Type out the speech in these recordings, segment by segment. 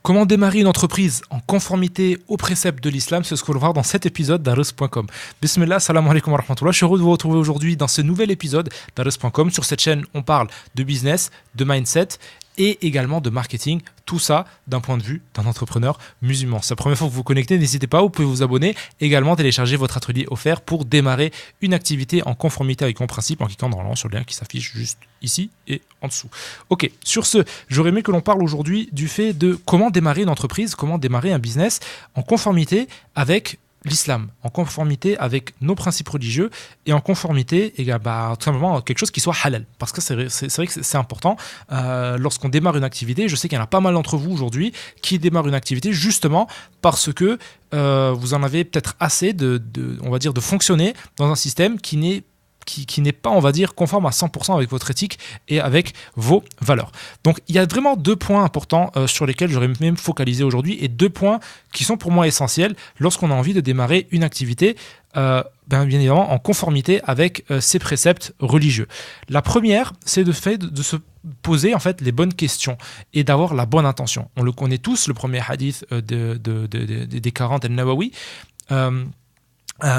Comment démarrer une entreprise en conformité aux préceptes de l'islam, c'est ce qu'on va voir dans cet épisode d'Ares.com. Bismillah, salam alaikum wa rahmatullah. Je suis heureux de vous retrouver aujourd'hui dans ce nouvel épisode d'Ares.com. Sur cette chaîne, on parle de business, de mindset et également de marketing. Tout ça d'un point de vue d'un entrepreneur musulman. C'est la première fois que vous vous connectez, n'hésitez pas, vous pouvez vous abonner. Également, télécharger votre atelier offert pour démarrer une activité en conformité avec mon principe en cliquant normalement sur le lien qui s'affiche juste ici et en dessous. Ok, sur ce, j'aurais aimé que l'on parle aujourd'hui du fait de comment démarrer une entreprise, comment démarrer un business en conformité avec l'islam, en conformité avec nos principes religieux et en conformité tout simplement quelque chose qui soit halal, parce que c'est vrai que c'est important. Lorsqu'on démarre une activité, je sais qu'il y en a pas mal d'entre vous aujourd'hui qui démarrent une activité justement parce que vous en avez peut-être assez on va dire, de fonctionner dans un système qui n'est pas, on va dire, conforme à 100% avec votre éthique et avec vos valeurs. Donc, il y a vraiment deux points importants sur lesquels j'aurais même focalisé aujourd'hui et deux points qui sont pour moi essentiels lorsqu'on a envie de démarrer une activité, bien évidemment, en conformité avec ces préceptes religieux. La première, c'est de se poser en fait les bonnes questions et d'avoir la bonne intention. On le connaît tous, le premier hadith des 40 al-Nawawi,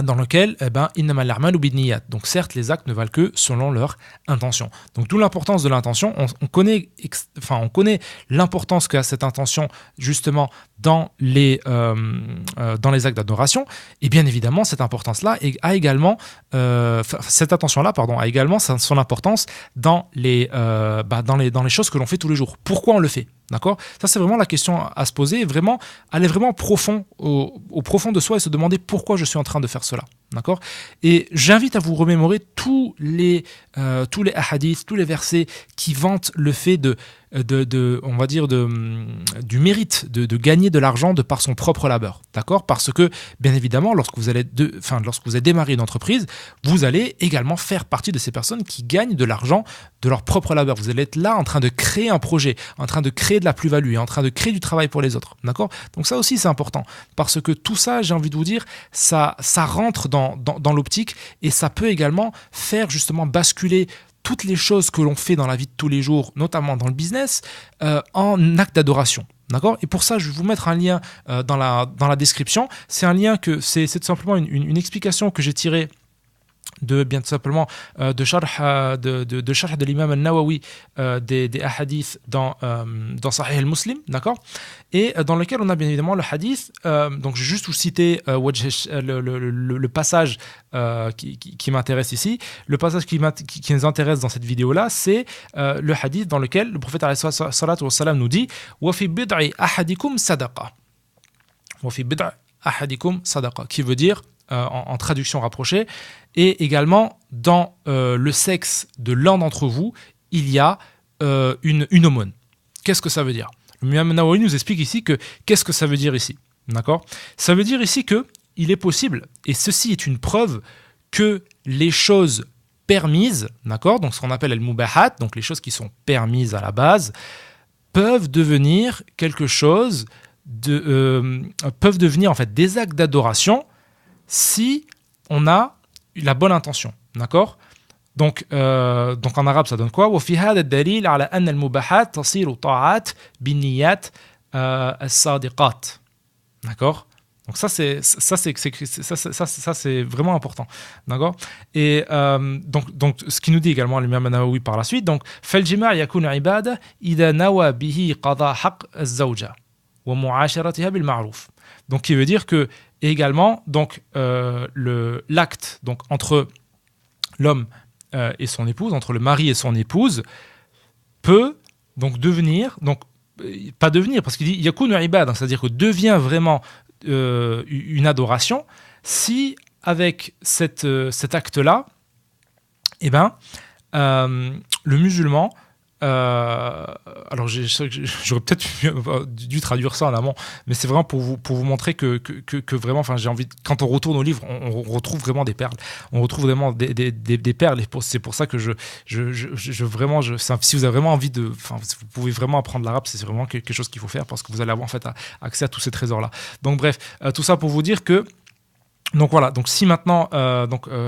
dans lequel innamal a'malu binniyat. Donc certes, les actes ne valent que selon leur intention. Donc d'où l'importance de l'intention. On connaît l'importance qu'a cette intention justement dans les actes d'adoration. Et bien évidemment, cette intention-là a également son importance dans les choses que l'on fait tous les jours. Pourquoi on le fait? D'accord? Ça, c'est vraiment la question à se poser, vraiment aller vraiment profond, au profond de soi et se demander pourquoi je suis en train de faire cela. D'accord? Et j'invite à vous remémorer tous les hadiths, tous les versets qui vantent le fait on va dire du mérite de gagner de l'argent de par son propre labeur. D'accord? Parce que, bien évidemment, lorsque vous allez démarrer une entreprise, vous allez également faire partie de ces personnes qui gagnent de l'argent de leur propre labeur. Vous allez être là en train de créer un projet, en train de créer de la plus-value et en train de créer du travail pour les autres. D'accord? Donc ça aussi, c'est important. Parce que tout ça, j'ai envie de vous dire, ça rentre dans l'optique et ça peut également faire justement basculer toutes les choses que l'on fait dans la vie de tous les jours, notamment dans le business, en acte d'adoration. D'accord? Et pour ça, je vais vous mettre un lien dans la description. C'est un lien c'est tout simplement une explication que j'ai tirée bien tout simplement de sharh de l'imam al-Nawawi des hadiths dans Sahih al-Muslim, d'accord, et dans lequel on a bien évidemment le hadith, donc je vais juste vous citer le passage qui m'intéresse ici. Le passage qui nous intéresse dans cette vidéo là, c'est le hadith dans lequel le prophète alayhi salatu wa salam nous dit wa fi bid'i ahadikum sadaqa, qui veut dire en traduction rapprochée, et également dans le sexe de l'un d'entre vous, il y a une aumône. Qu'est-ce que ça veut dire? Le Imam Nawawi nous explique ici qu'est-ce que ça veut dire ici. D'accord? Ça veut dire ici qu'il est possible, et ceci est une preuve, que les choses permises, d'accord, donc ce qu'on appelle al-mubahat, donc les choses qui sont permises à la base, peuvent devenir quelque chose peuvent devenir en fait des actes d'adoration si on a la bonne intention, d'accord? Donc en arabe ça donne quoi? وفي هذا الدليل على أن المباحات تصير طاعات بالنيات الصادقات. D'accord? Donc ça c'est vraiment important, d'accord? Et donc ce qui nous dit également l'imam Nawawi par la suite, donc فالجماع يكون عبادة إذا نوى به قضاء حق الزوجة ومعاشرتها بالمعروف. Donc qui veut dire que également donc l'acte donc entre l'homme et son épouse, entre le mari et son épouse, peut donc devenir, donc pas devenir, parce qu'il dit yakunu ibad, c'est-à-dire que devient vraiment une adoration si avec cet acte-là, le musulman, alors j'aurais peut-être dû traduire ça en amont, mais c'est vraiment pour vous montrer que vraiment, enfin, j'ai envie, quand on retourne au livre, on retrouve vraiment des perles, on retrouve vraiment des perles, et c'est pour ça que si vous avez vraiment envie vous pouvez vraiment apprendre l'arabe, c'est vraiment quelque chose qu'il faut faire, parce que vous allez avoir en fait accès à tous ces trésors là. Donc bref, tout ça pour vous dire que Donc voilà, donc si maintenant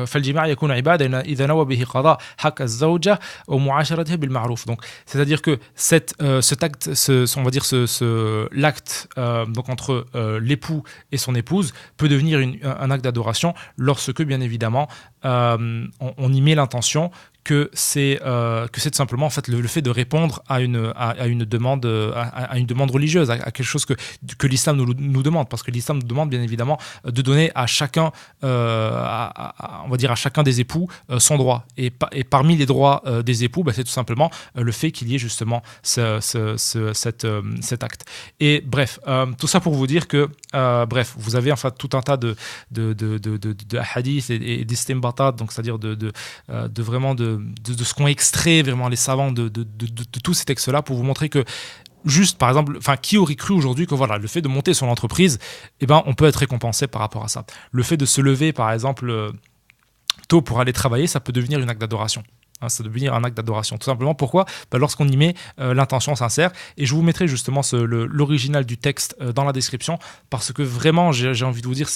فالجماع يكون عبادة إذا نوى به قضاء حق الزوجة ومعاشرتها بالمعروف. Donc c'est-à-dire que cet acte, on va dire l'acte donc entre l'époux et son épouse peut devenir un acte d'adoration lorsque bien évidemment on y met l'intention que c'est tout simplement en fait le fait de répondre à une demande à une demande religieuse, à quelque chose que l'islam nous demande, parce que l'islam nous demande bien évidemment de donner à chacun on va dire à chacun des époux son droit, et parmi les droits des époux, c'est tout simplement le fait qu'il y ait justement cet acte. Et bref, tout ça pour vous dire que bref, vous avez enfin tout un tas de hadiths et d'istimbatat, donc c'est-à-dire de vraiment de ce qu'ont extrait vraiment les savants de tous ces textes-là, pour vous montrer que juste, par exemple, enfin, qui aurait cru aujourd'hui que voilà, le fait de monter son entreprise, eh ben, on peut être récompensé par rapport à ça. Le fait de se lever, par exemple, tôt pour aller travailler, ça peut devenir un acte d'adoration. Ça peut devenir un acte d'adoration. Tout simplement, pourquoi ? Lorsqu'on y met l'intention sincère. Et je vous mettrai justement l'original du texte dans la description, parce que vraiment, j'ai envie de vous dire,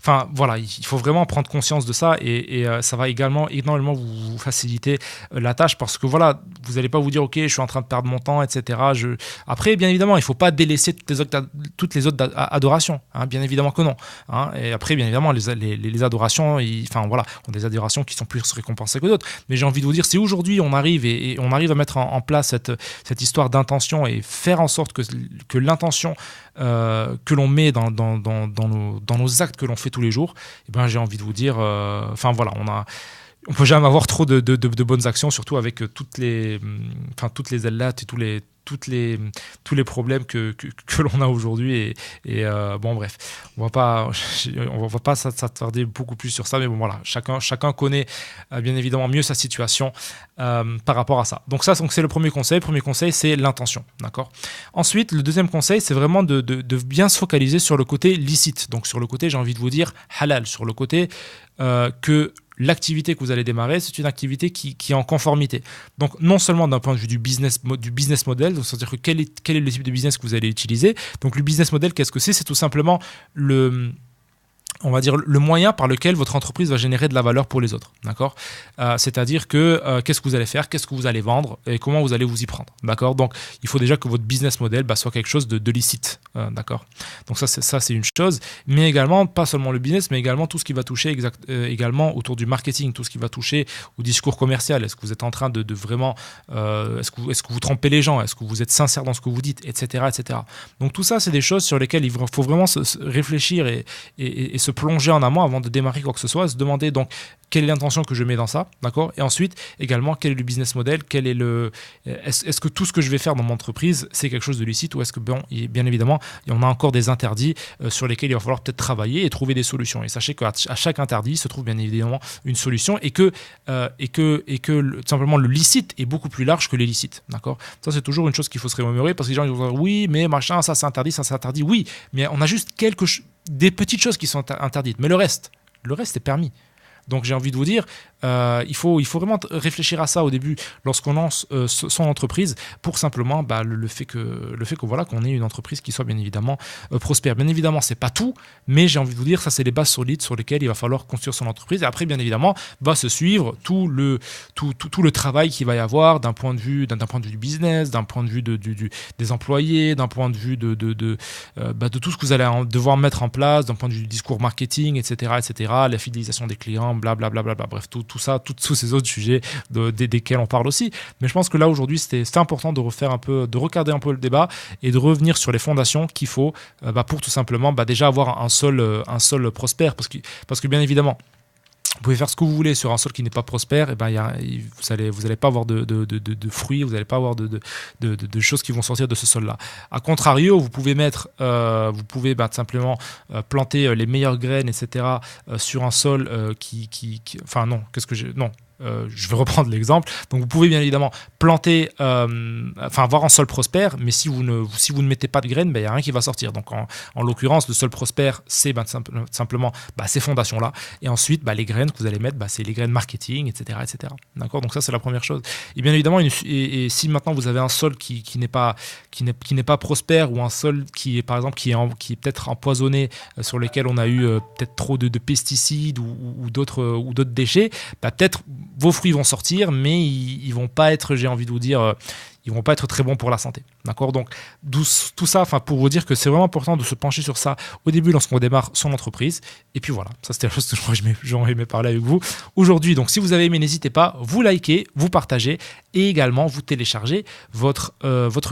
enfin voilà, il faut vraiment prendre conscience de ça, et ça va également énormément vous faciliter la tâche, parce que voilà, vous n'allez pas vous dire, ok, je suis en train de perdre mon temps, etc. Après, bien évidemment, il ne faut pas délaisser toutes les autres adorations, hein, bien évidemment que non. Hein. Et après, bien évidemment, les adorations, enfin voilà, ont des adorations qui sont plus récompensées que d'autres. Mais j'ai envie de vous dire, si aujourd'hui on arrive et on arrive à mettre en place cette histoire d'intention, et faire en sorte que l'intention que l'on met dans nos actes que l'on fait tous les jours, eh ben, j'ai envie de vous dire, enfin voilà, on peut jamais avoir trop de bonnes actions, surtout avec toutes les allates et tous les problèmes que l'on a aujourd'hui, et bon bref, on va pas s'attarder beaucoup plus sur ça, mais bon voilà, chacun connaît bien évidemment mieux sa situation par rapport à ça. Donc c'est le premier conseil. Le premier conseil, c'est l'intention, d'accord. Ensuite, le deuxième conseil, c'est vraiment de bien se focaliser sur le côté licite, donc sur le côté, j'ai envie de vous dire, halal, sur le côté que l'activité que vous allez démarrer, c'est une activité qui est en conformité. Donc, non seulement d'un point de vue du business model, c'est-à-dire que quel est le type de business que vous allez utiliser. Donc, le business model, qu'est-ce que c'est ? C'est tout simplement on va dire le moyen par lequel votre entreprise va générer de la valeur pour les autres, d'accord. C'est-à-dire que qu'est-ce que vous allez faire, qu'est-ce que vous allez vendre, et comment vous allez vous y prendre, d'accord. Donc il faut déjà que votre business model soit quelque chose de licite, d'accord. Donc ça c'est une chose, mais également pas seulement le business, mais également tout ce qui va toucher également autour du marketing, tout ce qui va toucher au discours commercial. Est-ce que vous êtes en train de vraiment est-ce que vous trompez les gens, est-ce que vous êtes sincère dans ce que vous dites, etc. Donc tout ça, c'est des choses sur lesquelles il faut vraiment se réfléchir et se plonger en amont avant de démarrer quoi que ce soit, se demander donc quelle est l'intention que je mets dans ça, d'accord. Et ensuite également, quel est le business model, est-ce que tout ce que je vais faire dans mon entreprise, c'est quelque chose de licite, ou est-ce que bien évidemment il y en a encore des interdits sur lesquels il va falloir peut-être travailler et trouver des solutions. Et sachez qu'à chaque interdit se trouve bien évidemment une solution, et que tout simplement le licite est beaucoup plus large que l'illicite, d'accord. Ça, c'est toujours une chose qu'il faut se remémorer, parce que les gens ils vont dire oui mais machin, ça c'est interdit, oui, mais on a juste des petites choses qui sont interdites, mais le reste est permis. Donc j'ai envie de vous dire, il faut vraiment réfléchir à ça au début lorsqu'on lance son entreprise, pour simplement le fait que voilà, qu'on ait une entreprise qui soit bien évidemment prospère. Bien évidemment, c'est pas tout, mais j'ai envie de vous dire, ça c'est les bases solides sur lesquelles il va falloir construire son entreprise. Et après, bien évidemment, va se suivre tout le travail qu'il va y avoir d'un point de vue du business, d'un point de vue des employés, d'un point de vue de tout ce que vous allez devoir mettre en place, d'un point de vue du discours marketing, etc., la fidélisation des clients, blablabla, bref, tout ça, tous ces autres sujets desquels on parle aussi. Mais je pense que là, aujourd'hui, c'était important de regarder un peu le débat et de revenir sur les fondations qu'il faut pour tout simplement déjà avoir un sol prospère. Parce que bien évidemment, vous pouvez faire ce que vous voulez sur un sol qui n'est pas prospère, et vous allez pas avoir de fruits, vous n'allez pas avoir de choses qui vont sortir de ce sol-là. A contrario, vous pouvez tout simplement planter les meilleures graines, etc. Sur un sol je vais reprendre l'exemple. Donc vous pouvez bien évidemment planter, avoir un sol prospère, mais si vous ne mettez pas de graines, il n'y a rien qui va sortir. Donc en l'occurrence, le sol prospère, c'est simplement ces fondations-là. Et ensuite, les graines que vous allez mettre, c'est les graines marketing, etc. etc. D'accord. Donc ça, c'est la première chose. Et bien évidemment, et si maintenant vous avez un sol qui n'est pas prospère, ou un sol qui est, par exemple, qui est peut-être empoisonné, sur lequel on a eu peut-être trop de pesticides ou d'autres déchets, peut-être vos fruits vont sortir, mais ils vont pas être, j'ai envie de vous dire, ils vont pas être très bons pour la santé. D'accord. Donc tout ça, pour vous dire que c'est vraiment important de se pencher sur ça au début lorsqu'on démarre son entreprise. Et puis voilà, ça c'était la chose que j'aurais aimé parler avec vous aujourd'hui. Donc si vous avez aimé, n'hésitez pas, vous likez, vous partagez, et également vous téléchargez votre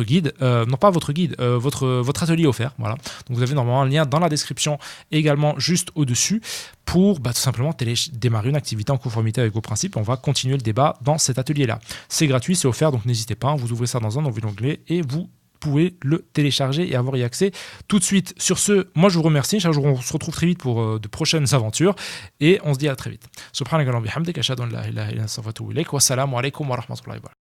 guide, non pas votre guide, votre atelier offert. Voilà. Donc vous avez normalement un lien dans la description, également juste au-dessus, pour tout simplement démarrer une activité en conformité avec vos principes. On va continuer le débat dans cet atelier-là. C'est gratuit, c'est offert, donc n'hésitez pas, vous ouvrez ça dans un nouvel onglet et vous pouvez le télécharger et avoir y accès tout de suite. Sur ce, moi je vous remercie. Chaque jour, on se retrouve très vite pour de prochaines aventures et on se dit à très vite. Subhanakallahumma bihamdik, ashhadu an la ilaha illa anta astaghfiruka wa atubu ilaik. Wassalamu alaikum wa rahmatullahi wa barakatuh.